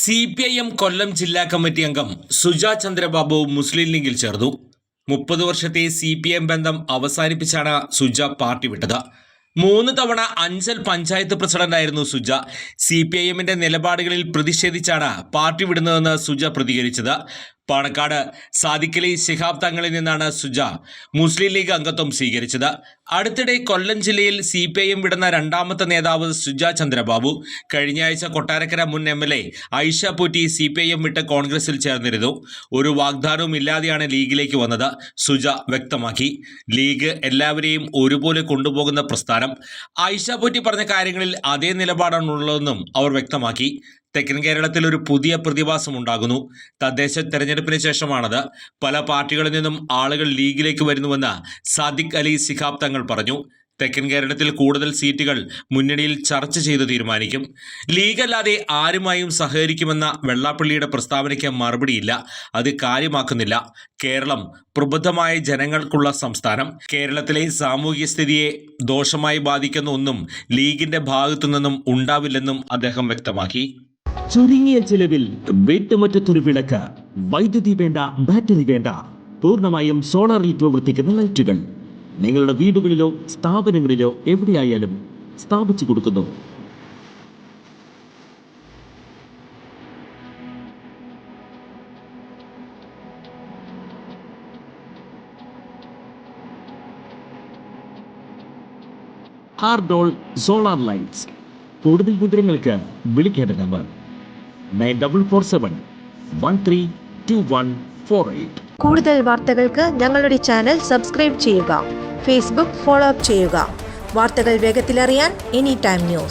CPIM കൊല്ലം ജില്ലാ committee അംഗം സുജ ചന്ദ്രബാബു മുസ്ലിം ലീഗിൽ ചേർന്നു. 30 വർഷത്തെ CPIM ബന്ധം അവസാനിപ്പിച്ചാണ് സുജ പാർട്ടി വിട്ടത്. 3 തവണ അഞ്ചൽ പഞ്ചായത്ത് പ്രസിഡന്റായിരുന്നു സുജ. CPIMന്റെ നിലപാടുകളിൽ പ്രതിഷേധിച്ചാണ് പാർട്ടി വിടുന്നതെന്ന് സുജ പ്രതികരിച്ചത്. പാണക്കാട് സാദിഖലി ശിഹാബ് തങ്ങളിൽ നിന്നാണ് സുജ മുസ്ലിം ലീഗ് അംഗത്വം സ്വീകരിച്ചത്. അടുത്തിടെ കൊല്ലം ജില്ലയിൽ CPIM വിടുന്ന രണ്ടാമത്തെ നേതാവ് സുജ ചന്ദ്രബാബു. കഴിഞ്ഞയാഴ്ച കൊട്ടാരക്കര മുൻ MLA ഐഷ പൂറ്റി CPIM വിട്ട് കോൺഗ്രസിൽ ചേർന്നിരുന്നു. ഒരു വാഗ്ദാനവും ഇല്ലാതെയാണ് ലീഗിലേക്ക് വന്നത്. സുജ വ്യക്തമാക്കി. ലീഗ് എല്ലാവരെയും ഒരുപോലെ കൊണ്ടുപോകുന്ന പ്രസ്ഥാനം. ഐഷ പൂറ്റി പറഞ്ഞ കാര്യങ്ങളിൽ അതേ നിലപാടാണുള്ളതെന്നും അവർ വ്യക്തമാക്കി. തെക്കൻ കേരളത്തിൽ ഒരു പുതിയ പ്രതിഭാസം ഉണ്ടാകുന്നു. തദ്ദേശ തെരഞ്ഞെടുപ്പിന് ശേഷമാണത്. പല പാർട്ടികളിൽ നിന്നും ആളുകൾ ലീഗിലേക്ക് വരുന്നുവെന്ന് സാദിഖ് അലി ശിഹാബ് തങ്ങൾ പറഞ്ഞു. തെക്കൻ കേരളത്തിൽ കൂടുതൽ സീറ്റുകൾ മുന്നണിയിൽ ചർച്ച ചെയ്ത് തീരുമാനിക്കും. ലീഗല്ലാതെ ആരുമായും സഹകരിക്കുമെന്ന വെള്ളാപ്പള്ളിയുടെ പ്രസ്താവനയ്ക്ക് മറുപടിയില്ല. അത് കാര്യമാക്കുന്നില്ല. കേരളം പ്രബുദ്ധമായ ജനങ്ങൾക്കുള്ള സംസ്ഥാനം. കേരളത്തിലെ സാമൂഹ്യ സ്ഥിതിയെ ദോഷമായി ബാധിക്കുന്ന ഒന്നും ലീഗിന്റെ ഭാഗത്തുനിന്നും ഉണ്ടാവില്ലെന്നും അദ്ദേഹം വ്യക്തമാക്കി. ചുരുങ്ങിയ ചിലവിൽ വീട്ടുമുറ്റത്തൊരു വിളക്ക്, വൈദ്യുതി വേണ്ട, ബാറ്ററി വേണ്ട, പൂർണ്ണമായും സോളാറിൽ പ്രവർത്തിക്കുന്ന ലൈറ്റുകൾ നിങ്ങളുടെ വീടുകളിലോ സ്ഥാപനങ്ങളിലോ എവിടെയായാലും സ്ഥാപിച്ചു കൊടുക്കുന്നു. ഹാർഡോൾ സോളാർ ലൈറ്റ്സ്. കൂടുതൽ വിവരങ്ങൾക്ക് വിളിക്കേണ്ട നമ്പർ 9447132148. കൂടുതൽ വാർത്തകൾക്ക് ഞങ്ങളുടെ ചാനൽ സബ്സ്ക്രൈബ് ചെയ്യുക. ഫേസ്ബുക്ക് ഫോളോ അപ്പ് ചെയ്യുക. വാർത്തകൾ വേഗത്തിലറിയാൻ എനി ടൈം ന്യൂസ്.